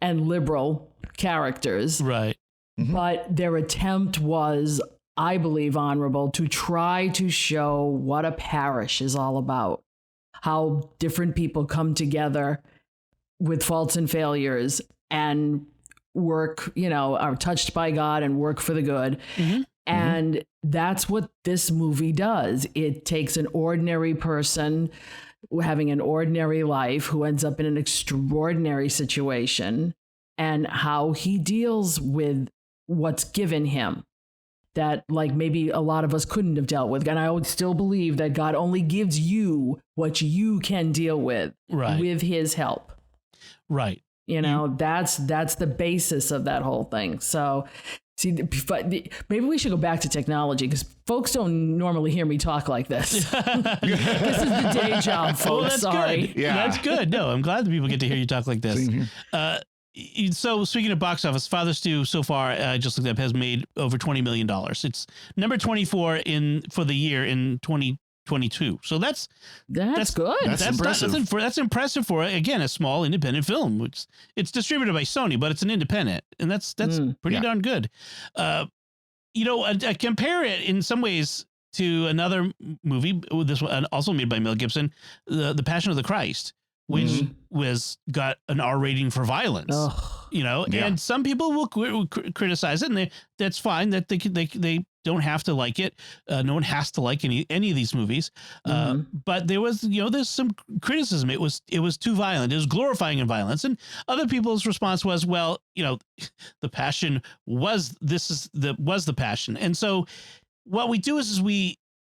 and liberal characters.
Right.
Mm-hmm.
But their attempt was, I believe, honorable, to try to show what a parish is all about, how different people come together with faults and failures and work, are touched by God and work for the good.
Mm-hmm.
And that's what this movie does. It takes an ordinary person having an ordinary life who ends up in an extraordinary situation and how he deals with what's given him that maybe a lot of us couldn't have dealt with. And I would still believe that God only gives you what you can deal with his help.
Right.
That's the basis of that whole thing. So maybe we should go back to technology because folks don't normally hear me talk like this. This is the day job, folks.
Well, that's
Sorry.
Good. Yeah. That's good. No, I'm glad that people get to hear you talk like this. So speaking of box office, Father Stu so far, I just looked up, has made over $20 million. It's number 24 for the year in 2022. So that's
good.
That's impressive.
That's impressive for, again, a small independent film. It's distributed by Sony, but it's an independent, and that's pretty darn good. I compare it in some ways to another movie, this one also made by Mel Gibson, the Passion of the Christ, which got an R rating for violence. And some people will criticize it, and that's fine. That they don't have to like it. No one has to like any of these movies. But there was, there's some criticism. It was too violent. It was glorifying in violence, and other people's response was, well, the Passion was the Passion, and so what we do is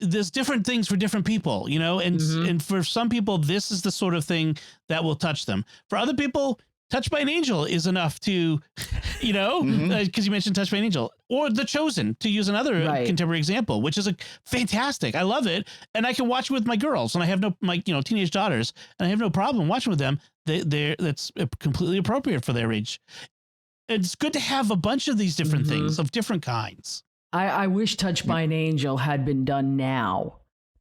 there's different things for different people, and for some people, this is the sort of thing that will touch them. For other people, Touched by an Angel is enough to, because you mentioned Touched by an Angel, or The Chosen, to use another contemporary example, which is fantastic. I love it, and I can watch it with my girls, and I have my teenage daughters, and I have no problem watching with them. That's completely appropriate for their age. It's good to have a bunch of these different things of different kinds.
I wish Touched by an Angel had been done now,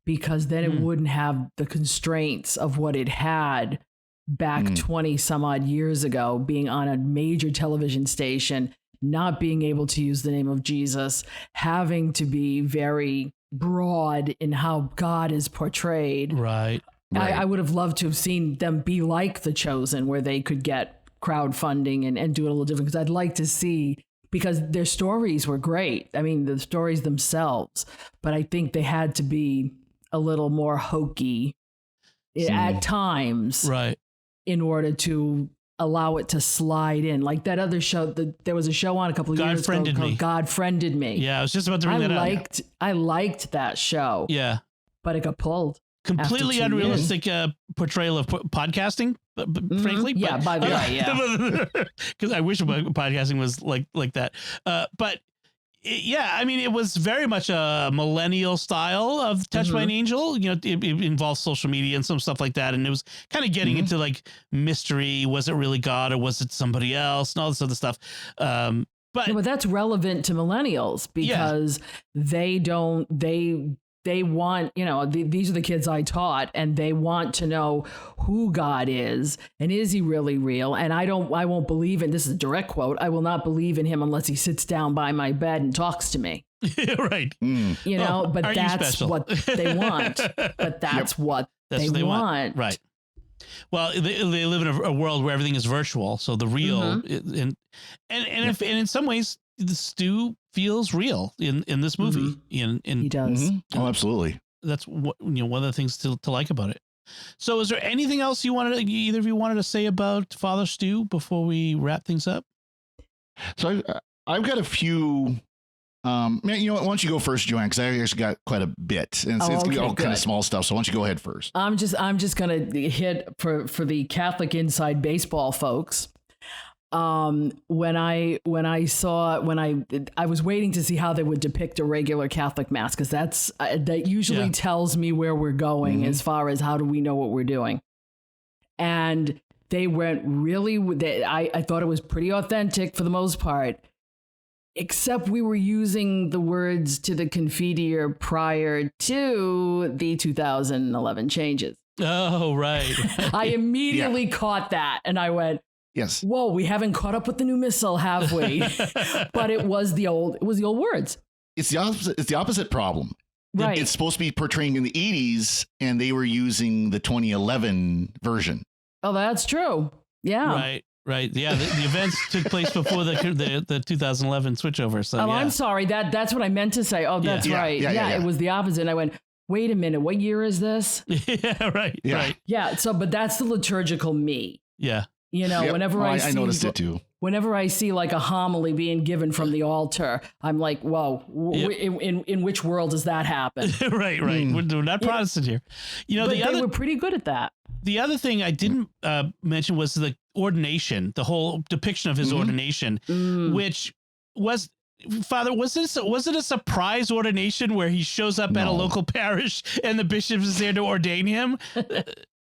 because then it wouldn't have the constraints of what it had back 20 some odd years ago, being on a major television station, not being able to use the name of Jesus, having to be very broad in how God is portrayed.
Right.
I would have loved to have seen them be like The Chosen, where they could get crowdfunding and do it a little different, because I'd like to see, because their stories were great. I mean, the stories themselves, but I think they had to be a little more hokey at times.
Right.
In order to allow it to slide in. Like that other show, there was a show on a couple of years ago called God Friended Me.
Yeah, I was just about to bring that up.
I liked that show.
Yeah.
But it got pulled.
Completely unrealistic portrayal of podcasting, frankly.
Yeah, by the way, yeah.
Because I wish podcasting was like that. But it was very much a millennial style of Touched by an Angel. It involves social media and some stuff like that. And it was kind of getting into like mystery. Was it really God or was it somebody else? And all this other stuff. But
that's relevant to millennials because they want, these are the kids I taught, and they want to know who God is and is he really real? And I won't believe in, this is a direct quote, I will not believe in him unless he sits down by my bed and talks to me.
Right.
But that's what they want. But that's what they want.
Right. Well, they live in a world where everything is virtual. So the real and in some ways, the Stu feels real in this movie.
He does.
Oh, absolutely.
That's what one of the things to like about it. So, is there anything else either of you wanted to say about Father Stu before we wrap things up?
So I've got a few. Why don't you go first, Joanne? Because I actually got quite a bit, and it's all kind of small stuff. So why don't you go ahead first?
I'm just gonna hit for the Catholic Inside Baseball folks. when I was waiting to see how they would depict a regular Catholic mass, because that usually tells me where we're going as far as how do we know what we're doing. And they went I thought it was pretty authentic for the most part, except we were using the words to the Confiteor prior to the 2011 changes.
Oh, right.
I immediately caught that, and I went,
yes.
Whoa, we haven't caught up with the new missile, have we? But it was the old words.
It's the opposite problem.
Right.
It's supposed to be portraying in the 80s, and they were using the 2011 version.
Oh, that's true. Yeah.
Right. Yeah. The events took place before the 2011 switchover. So,
I'm sorry. That's what I meant to say. Oh, that's right. Yeah, it was the opposite. And I went, wait a minute. What year is this?
Yeah. Right.
Yeah.
Right.
Yeah. So, but that's the liturgical me.
Yeah.
You know, whenever I
noticed it too.
Whenever I see like a homily being given from the altar, I'm like, whoa, in which world does that happen?
Right. We're not Protestant here. You know,
but they were pretty good at that.
The other thing I didn't mention was the ordination, the whole depiction of his ordination, which was, Father, was it a surprise ordination where he shows up at a local parish and the bishop is there to ordain him?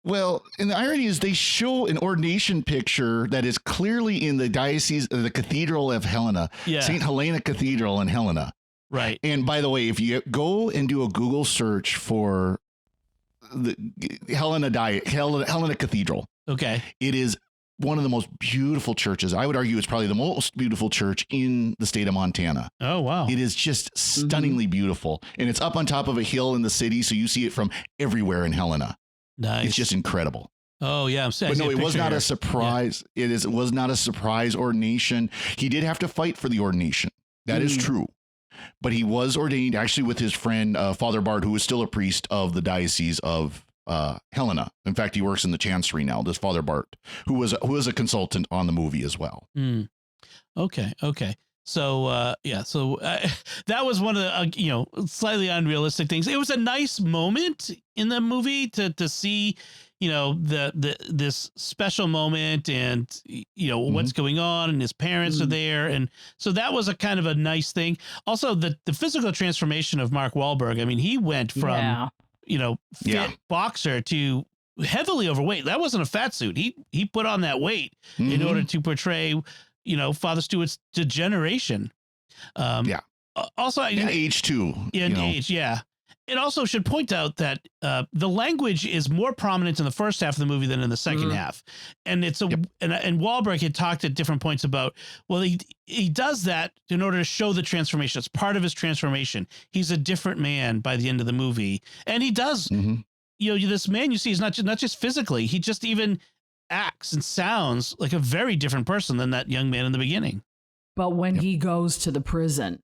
Well, and the irony is they show an ordination picture that is clearly in the diocese of the Cathedral of Helena, St. Helena Cathedral in Helena.
Right.
And by the way, if you go and do a Google search for the Helena Cathedral,
okay,
it is one of the most beautiful churches. I would argue it's probably the most beautiful church in the state of Montana.
Oh, wow.
It is just stunningly beautiful. And it's up on top of a hill in the city, so you see it from everywhere in Helena.
Nice.
It's just incredible.
Oh, yeah.
But no, it was not a surprise. Yeah. It was not a surprise ordination. He did have to fight for the ordination. That is true. But he was ordained actually with his friend, Father Bard, who is still a priest of the Diocese of Helena. In fact, he works in the chancery now, this Father Bart, who was a consultant on the movie as well.
Okay. So, that was one of the, slightly unrealistic things. It was a nice moment in the movie to see, this special moment and, what's going on, and his parents are there. And so that was a kind of a nice thing. Also, the physical transformation of Mark Wahlberg. I mean, he went from, fit boxer to heavily overweight. That wasn't a fat suit. He put on that weight in order to portray, Father Stu's degeneration. Also,
in age too.
Age, yeah. It also should point out that the language is more prominent in the first half of the movie than in the second half, and it's and Wahlberg had talked at different points about, well, he does that in order to show the transformation. It's part of his transformation. He's a different man by the end of the movie, and he does. This man you see is not just physically; he just even acts and sounds like a very different person than that young man in the beginning.
But when he goes to the prison,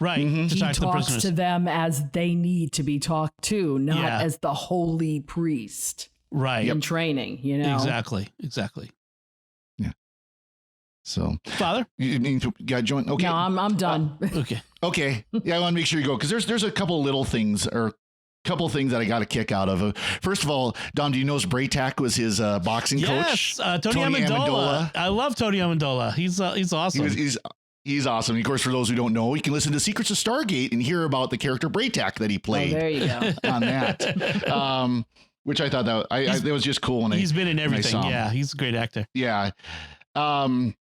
right,
he talks to them as they need to be talked to, not as the holy priest,
right?
In training,
exactly.
Yeah. So,
Father,
you got join. Okay,
no, I'm done.
Okay. Yeah, I want to make sure you go because there's a couple little things or. Couple of things that I got a kick out of. First of all, Dom, do you know Braytak was his boxing coach?
Yes, Tony Amendola. I love Tony Amendola. He's awesome.
He's awesome. And of course, for those who don't know, you can listen to Secrets of Stargate and hear about the character Braytak that he played.
Oh, there you go.
On that, which I thought that was just cool. And
he's been in everything. Yeah, he's a great actor.
Yeah. One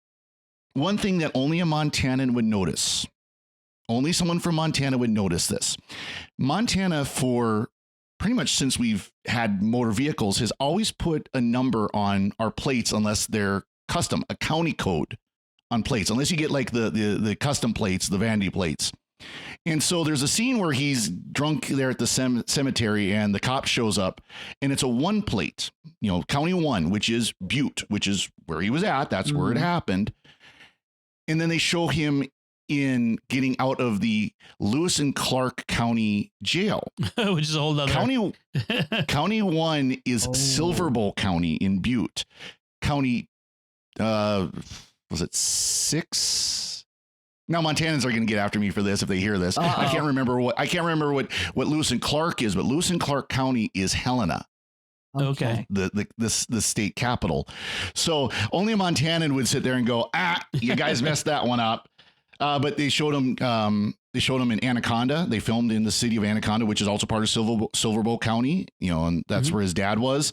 thing that only a Montanan would notice. Only someone from Montana would notice this. Montana, for pretty much since we've had motor vehicles, has always put a number on our plates unless they're custom, a county code on plates, unless you get like the custom plates, the Vandy plates. And so there's a scene where he's drunk there at the cemetery and the cop shows up and it's a 1 plate, county 1, which is Butte, which is where he was at. That's where it happened. And then they show him in getting out of the Lewis and Clark County Jail,
which is a whole other
county 1 is Silver Bowl County in Butte. County, was it 6? Now Montanans are going to get after me for this if they hear this. I can't remember what Lewis and Clark is, but Lewis and Clark County is Helena.
Okay.
The state capital. So only a Montanan would sit there and go, you guys messed that one up. But they showed him. They showed him in Anaconda. They filmed in the city of Anaconda, which is also part of Silver Bow County. And that's where his dad was.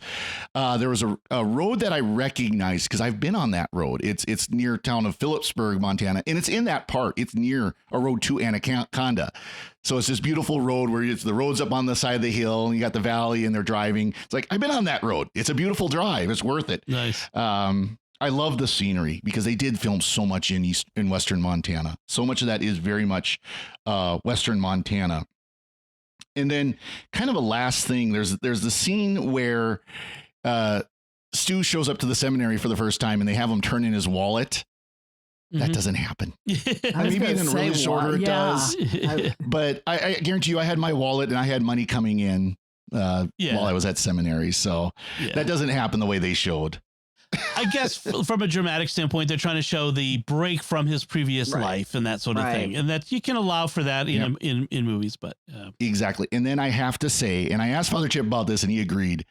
There was a road that I recognized because I've been on that road. It's near town of Phillipsburg, Montana, and it's in that part. It's near a road to Anaconda. So it's this beautiful road where the road's up on the side of the hill, and you got the valley, and they're driving. It's like I've been on that road. It's a beautiful drive. It's worth it.
Nice.
I love the scenery because they did film so much in Western Montana. So much of that is very much Western Montana. And then kind of a last thing, there's the scene where Stu shows up to the seminary for the first time and they have him turn in his wallet. That doesn't happen. Maybe in a really short order it does. But I guarantee you I had my wallet and I had money coming in while I was at seminary. So that doesn't happen the way they showed.
I guess from a dramatic standpoint, they're trying to show the break from his previous life and that sort of thing. And that you can allow for that in movies. But
exactly. And then I have to say, and I asked Father Chip about this and he agreed.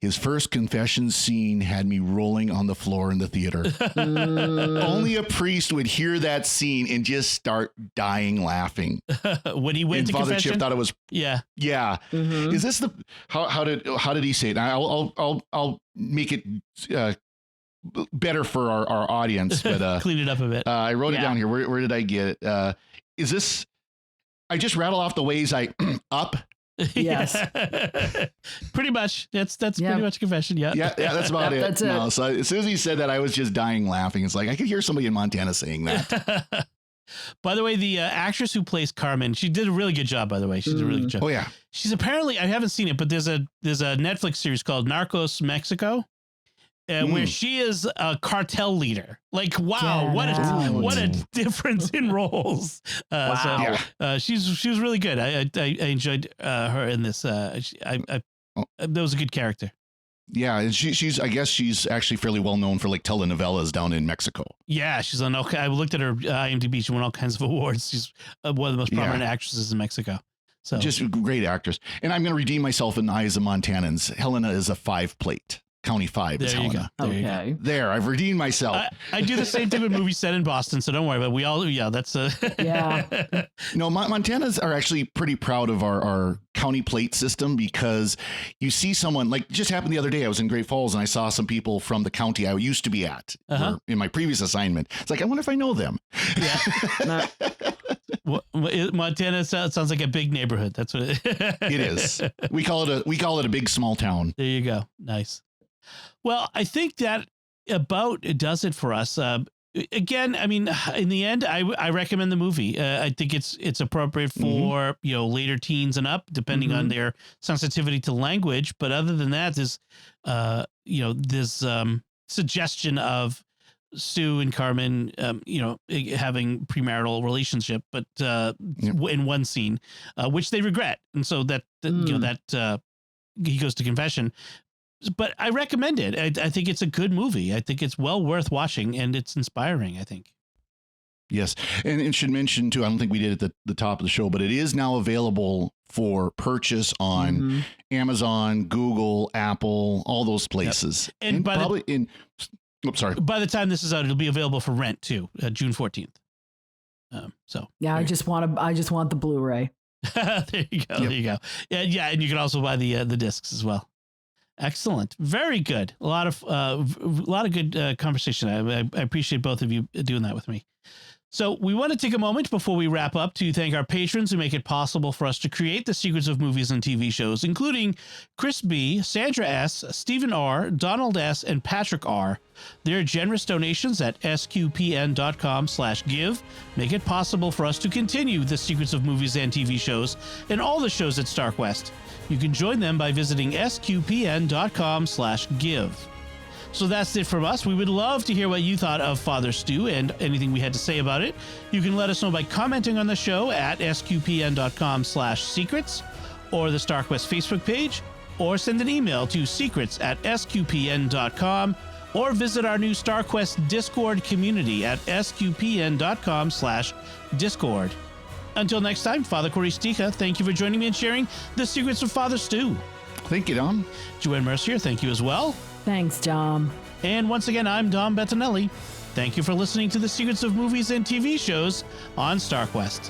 His first confession scene had me rolling on the floor in the theater. Only a priest would hear that scene and just start dying laughing.
When he went to
Father
confession?
Chip thought it was
yeah.
Is this the how did he say it? I'll make it better for our audience, but
clean it up a bit.
I wrote it down here. Where did I get it? Is this? I just rattle off the ways I up.
Yes.
Pretty much. That's pretty much a confession. Yeah.
Yeah, that's about it.
That's
no,
it.
so as soon as he said that, I was just dying laughing. It's like I could hear somebody in Montana saying that.
By the way, the actress who plays Carmen, she did a really good job, by the way. She did a really good job.
Oh, yeah.
She's apparently, I haven't seen it, but there's a Netflix series called Narcos Mexico. Where she is a cartel leader. Like, wow, what a difference in roles.
Wow.
So, she was really good. I enjoyed her in this. That was a good character.
Yeah, and I guess she's actually fairly well known for like telenovelas down in Mexico.
Yeah, she's on. Okay, I looked at her IMDb. She won all kinds of awards. She's one of the most prominent actresses in Mexico. So
just a great actress. And I'm going to redeem myself in the eyes of Montanans. Helena is a 5-plate. County 5 is Helena.
Okay.
There, I've redeemed myself.
I do the same thing with movies set in Boston, so don't worry. But we all, that's
No, Montanas are actually pretty proud of our county plate system because you see someone like just happened the other day. I was in Great Falls and I saw some people from the county I used to be at in my previous assignment. It's like I wonder if I know them.
Yeah. Montana sounds like a big neighborhood. That's what
it is. We call it a big small town.
There you go. Nice. Well, I think that about does it for us. Again, I mean, in the end, I recommend the movie. I think it's appropriate for later teens and up, depending on their sensitivity to language. But other than that, there's this suggestion of Stu and Carmen, having premarital relationship, but in one scene, which they regret, and so that he goes to confession. But I recommend it. I think it's a good movie. I think it's well worth watching, and it's inspiring, I think.
Yes. And it should mention, too, I don't think we did at the top of the show, but it is now available for purchase on Amazon, Google, Apple, all those places.
Yep. And by the time this is out, it'll be available for rent, too, June 14th.
I just want the Blu-ray.
There you go. Yep. There you go. Yeah. And you can also buy the discs as well. Excellent. Very good. A lot of good conversation. I appreciate both of you doing that with me. So we want to take a moment before we wrap up to thank our patrons who make it possible for us to create the secrets of movies and TV shows, including Chris B., Sandra S., Stephen R., Donald S., and Patrick R. Their generous donations at sqpn.com/give make it possible for us to continue the secrets of movies and TV shows and all the shows at Stark West. You can join them by visiting sqpn.com/give. So that's it from us. We would love to hear what you thought of Father Stu and anything we had to say about it. You can let us know by commenting on the show at sqpn.com/secrets or the Stark West Facebook page, or send an email to secrets@sqpn.com, or visit our new StarQuest Discord community at sqpn.com/discord. Until next time, Father Cory Sticha, thank you for joining me and sharing the secrets of Father Stu.
Thank you, Dom.
Joanne Mercier, thank you as well.
Thanks, Dom.
And once again, I'm Dom Bettinelli. Thank you for listening to the Secrets of Movies and TV Shows on StarQuest.